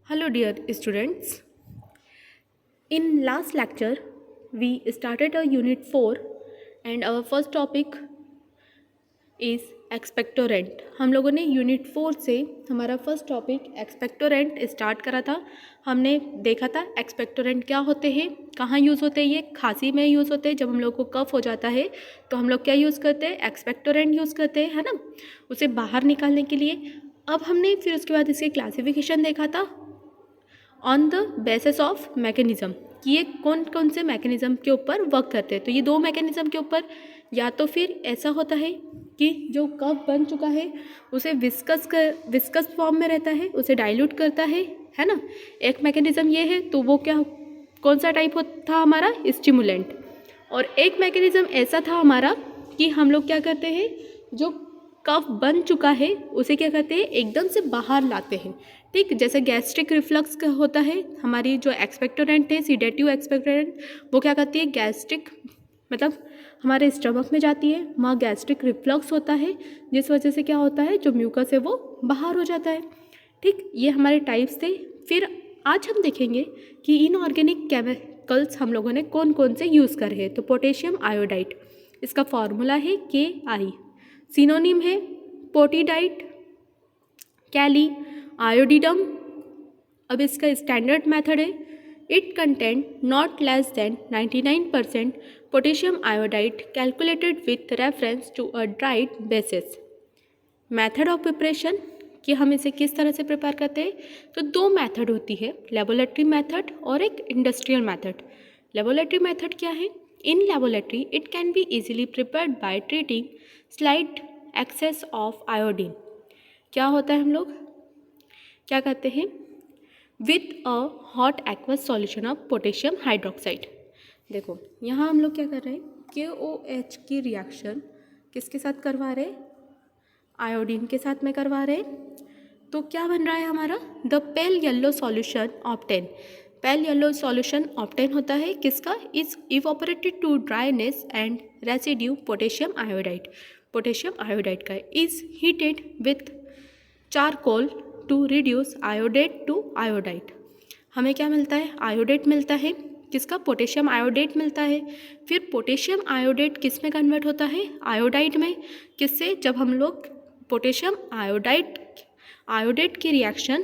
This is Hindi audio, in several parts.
Hello dear students. In last lecture we started a unit 4 and our first topic is expectorant. हम लोगों ने यूनिट 4 से हमारा फर्स्ट टॉपिक एक्सपेक्टोरेंट स्टार्ट करा था। हमने देखा था एक्सपेक्टोरेंट क्या होते हैं, कहाँ यूज़ होते हैं। ये खांसी में यूज़ होते हैं। जब हम लोग को कफ हो जाता है तो हम लोग क्या यूज़ करते हैं, एक्सपेक्टोरेंट यूज़ करते हैं, है ना, उसे बाहर निकालने के लिए। अब हमने फिर उसके बाद इसके क्लासिफिकेशन देखा था on the basis of mechanism कि ये कौन कौन से मैकेनिज़्म के ऊपर वर्क करते हैं। तो ये दो मैकेनिज़्म के ऊपर, या तो फिर ऐसा होता है कि जो कफ बन चुका है उसे विस्कस फॉर्म में रहता है, उसे डाइल्यूट करता है ना। एक मैकेनिज़्म ये है, तो वो क्या कौन सा टाइप था हमारा, स्टिमुलेंट। और एक मैकेनिज़्म ऐसा था हमारा कि हम लोग क्या करते हैं, जो कफ बन चुका है उसे क्या करते हैं, एकदम से बाहर लाते हैं। ठीक, जैसे गैस्ट्रिक रिफ्लक्स का होता है। हमारी जो एक्सपेक्टोरेंट है, सीडेटिव एक्सपेक्टोरेंट, वो क्या करती है, गैस्ट्रिक मतलब हमारे स्टमक में जाती है, वहाँ गैस्ट्रिक रिफ्लक्स होता है, जिस वजह से क्या होता है, जो म्यूकस है वो बाहर हो जाता है। ठीक, ये हमारे टाइप्स थे। फिर आज हम देखेंगे कि इनऑर्गेनिक केमिकल्स हम लोगों ने कौन कौन से यूज़ करे हैं। तो पोटेशियम आयोडाइड, इसका फॉर्मूला है KI, सिनोनिम है पोटीडाइट, कैली, आयोडिडम। अब इसका स्टैंडर्ड मेथड है, it content not less than 99% potassium iodide calculated with reference to a dried basis. Method of preparation, कि हम इसे किस तरह से प्रिपेयर करते हैं। तो दो मेथड होती है, लेबोरेटरी मेथड और एक इंडस्ट्रियल मेथड। लेबोरेटरी मेथड क्या है, in laboratory it can be easily prepared by treating slight excess of iodine. क्या होता है, हम लोग क्या करते हैं, with a hot aqueous solution of potassium hydroxide. देखो यहाँ हम लोग क्या कर रहे हैं, KOH की रिएक्शन किसके साथ करवा रहे हैं, आयोडीन के साथ में करवा रहे हैं। तो क्या बन रहा है हमारा, the pale yellow solution obtain. Pale yellow solution obtain होता है किसका, is evaporated to dryness and residue potassium iodide. Potassium iodide का is heated with charcoal to reduce iodate to iodide. हमें क्या मिलता है, आयोडेट मिलता है, किसका, पोटेशियम आयोडेट मिलता है। फिर पोटेशियम आयोडेट किस में कन्वर्ट होता है, आयोडाइड में। किससे, जब हम लोग पोटेशियम आयोडेट की रिएक्शन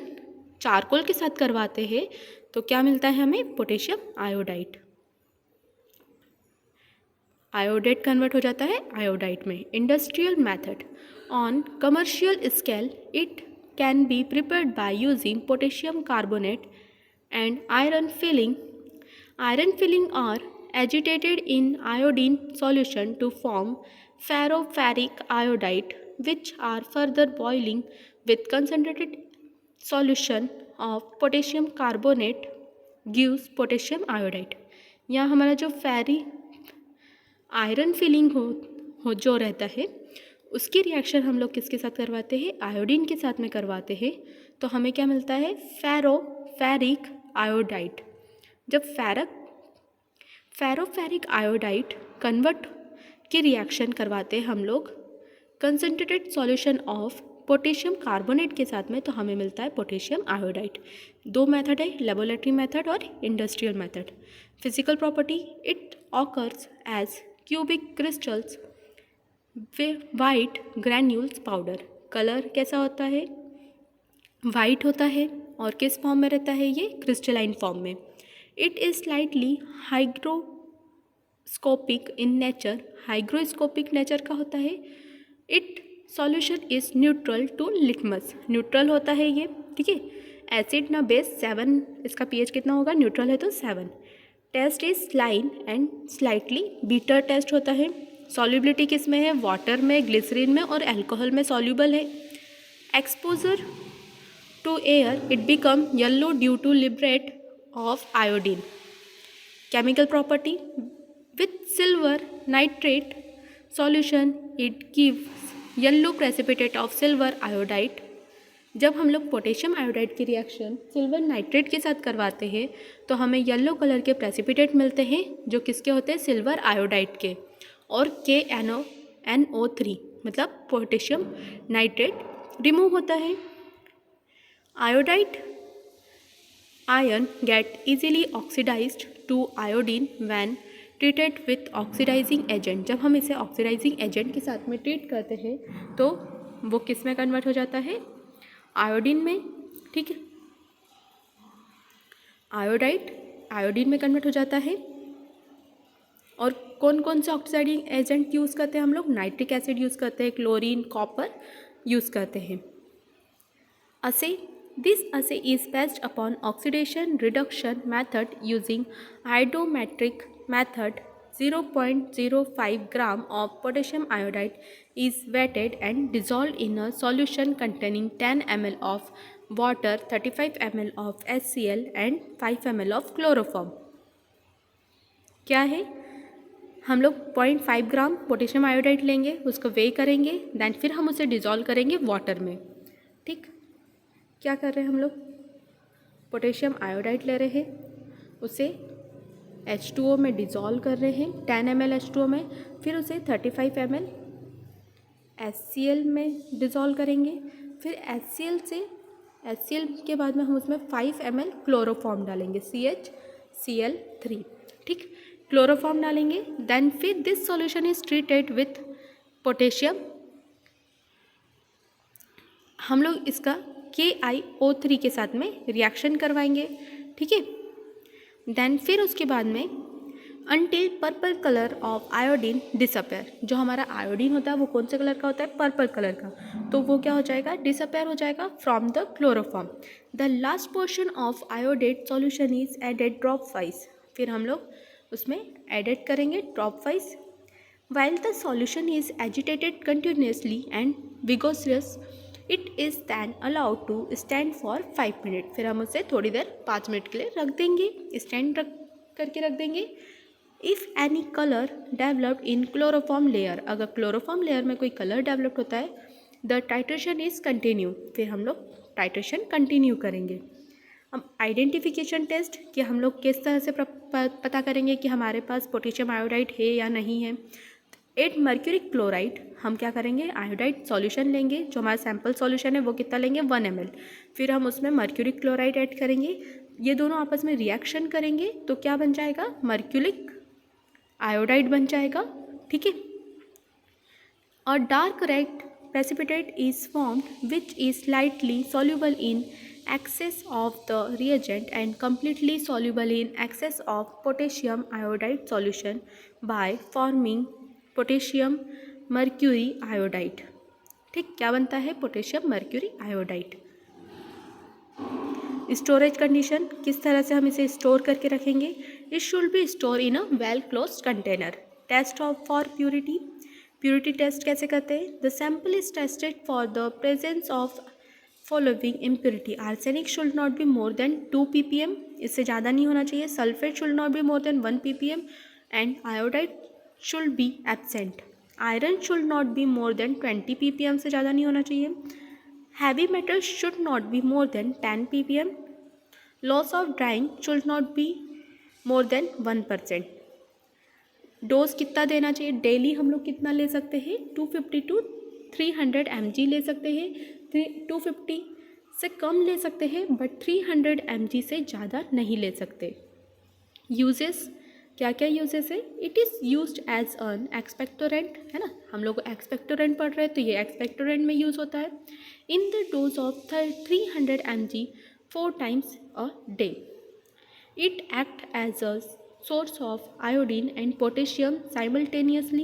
चारकोल के साथ करवाते हैं तो क्या मिलता है हमें, पोटेशियम आयोडाइड। आयोडेट कन्वर्ट हो जाता है आयोडाइड में। Industrial method, on commercial scale it can be prepared by using potassium carbonate and iron filling are agitated in iodine solution to form ferroferric iodide, which are further boiling with concentrated solution of potassium carbonate gives potassium iodide। यहाँ हमारा जो फेरी आयरन फिलिंग हो जो रहता है उसकी रिएक्शन हम लोग किसके साथ करवाते हैं, आयोडीन के साथ में करवाते हैं। तो हमें क्या मिलता है, फेरिक आयोडाइड। जब फेरोफेरिक आयोडाइड कन्वर्ट की रिएक्शन करवाते हैं हम लोग concentrated solution of potassium carbonate के साथ में, तो हमें मिलता है पोटेशियम आयोडाइड। दो मेथड है, लेबोरेटरी मेथड और industrial method. Physical property, it occurs as cubic crystals white granules powder. Colour कैसा होता है, वाइट होता है, और किस फॉर्म में रहता है, ये क्रिस्टलाइन फॉर्म में। It is slightly hygroscopic in nature. Hygroscopic nature का होता है। It solution is neutral to litmus, neutral होता है ये, ठीक है। एसिड ना बेस 7, इसका pH कितना होगा, न्यूट्रल है तो 7। Taste is saline and slightly bitter taste होता है। सॉल्युबिलिटी किस में है, वाटर में, ग्लिसरीन में और अल्कोहल में सॉल्यूबल है। Exposure to air it become yellow due to liberate of iodine. Chemical property, with silver nitrate solution it gives yellow precipitate of silver iodide. जब हम लोग पोटेशियम आयोडाइड की रिएक्शन सिल्वर नाइट्रेट के साथ करवाते हैं तो हमें येलो कलर के प्रेसिपिटेट मिलते हैं जो किसके होते हैं, सिल्वर आयोडाइड के। और KNO3 मतलब पोटेशियम नाइट्रेट रिमूव होता है। Iodide Iron get easily oxidized to iodine when treated with oxidizing agent. जब हम इसे ऑक्सीडाइजिंग एजेंट के साथ में ट्रीट करते हैं तो वो किस में कन्वर्ट हो जाता है? आयोडीन में. ठीक है, आयोडाइड आयोडीन में कन्वर्ट हो जाता है. और कौन कौन से ऑक्सीडाइजिंग एजेंट यूज़ करते हैं हम लोग? नाइट्रिक एसिड यूज़ करते हैं, क्लोरीन, कॉपर यूज़ करते हैं. assay. This assay is based upon oxidation reduction method using iodometric method. 0.05 gram of potassium iodide is weighted and dissolved in a solution containing 10 ml of water, 35 ml of HCl and 5 ml of chloroform. क्या है? हम लोग 0.5 ग्राम पोटेशियम आयोडाइड लेंगे, उसको वे करेंगे, देन फिर हम उसे डिज़ोल्व करेंगे वाटर में. ठीक, क्या कर रहे हैं हम लोग? पोटेशियम आयोडाइड ले रहे हैं, उसे H2O में डिज़ोल्व कर रहे हैं, 10 ml H2O में, फिर उसे 35 ml HCl में डिज़ोल्व करेंगे, फिर HCl के बाद में हम उसमें 5 ml क्लोरोफॉर्म डालेंगे, CHCl3. ठीक, क्लोरोफॉर्म डालेंगे, देन फिर this solution is treated with potassium. हम लोग इसका KiO3 के साथ में रिएक्शन करवाएंगे. ठीक है, देन फिर उसके बाद में until purple colour of iodine disappear. जो हमारा आयोडीन होता है वो कौन से कलर का होता है? पर्पल कलर का. तो वो क्या हो जाएगा? डिसअपेयर हो जाएगा from the chloroform. The last portion of iodate solution is added dropwise. फिर हम लोग उसमें एडेड करेंगे dropwise. While the solution is agitated continuously and vigorously, it is then allowed to stand for 5 minute. फिर हम उसे थोड़ी देर 5 मिनट के लिए रख देंगे, स्टैंड करके रख देंगे. If any colour developed in chloroform layer, अगर क्लोरोफॉर्म लेयर में कोई कलर डेवलप होता है, द टाइट्रेशन इज़ कंटिन्यू. फिर हम लोग टाइट्रेशन कंटिन्यू करेंगे. अब आइडेंटिफिकेशन टेस्ट कि हम लोग किस तरह से पता करेंगे कि हमारे पास पोटेशियम आयोडाइड है या नहीं है. एड मर्क्यूरिक क्लोराइड, हम क्या करेंगे? आयोडाइड सॉल्यूशन लेंगे, जो हमारा सैम्पल सॉल्यूशन है वो कितना लेंगे? 1 ml. फिर हम उसमें मर्क्यूरिक क्लोराइड ऐड करेंगे, ये दोनों आपस में रिएक्शन करेंगे तो क्या बन जाएगा? मर्क्यूरिक आयोडाइड बन जाएगा. ठीक है, और dark red precipitate is formed which is slightly soluble in excess of the reagent and completely soluble in excess of potassium iodide solution by forming potassium mercury iodide. ठीक, क्या बनता है? Potassium mercury iodide. Storage condition, किस तरह से हम इसे स्टोर करके रखेंगे? It should be store in a well closed container. Test for purity, purity test कैसे करते हैं? The sample is tested for the presence of following impurity. Arsenic should not be more than 2 ppm, इससे ज़्यादा नहीं होना चाहिए. Sulphate should not be more than 1 ppm and iodide should be absent. Iron should not be more then 20 ppm, से ज़्यादा नहीं होना चाहिए. Heavy metal should not be more then 10 ppm. Loss of drawing should not be more than 1%. Dose कितना देना चाहिए? डेली हम लोग कितना ले सकते हैं? 250 to 300 mg ले सकते हैं. 250 से कम ले सकते हैं बट 300 mg से ज़्यादा नहीं ले सकते. यूजेस, क्या क्या यूजेस है? It is used as an expectorant, है ना, हम लोग एक्सपेक्टोरेंट पढ़ रहे हैं तो ये एक्सपेक्टोरेंट में यूज़ होता है. In the dose of 300 mg 4 times a day. It acts as a source of iodine and potassium simultaneously.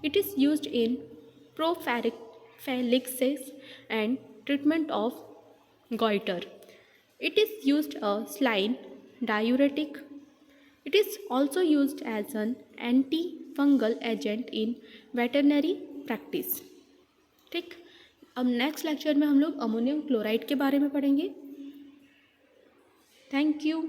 It is used in prophylaxis and treatment of goiter. It is used as saline diuretic. It is also used as an antifungal agent in veterinary practice. ठीक, अब नेक्स्ट लेक्चर में हम लोग अमोनियम क्लोराइड के बारे में पढ़ेंगे. Thank you.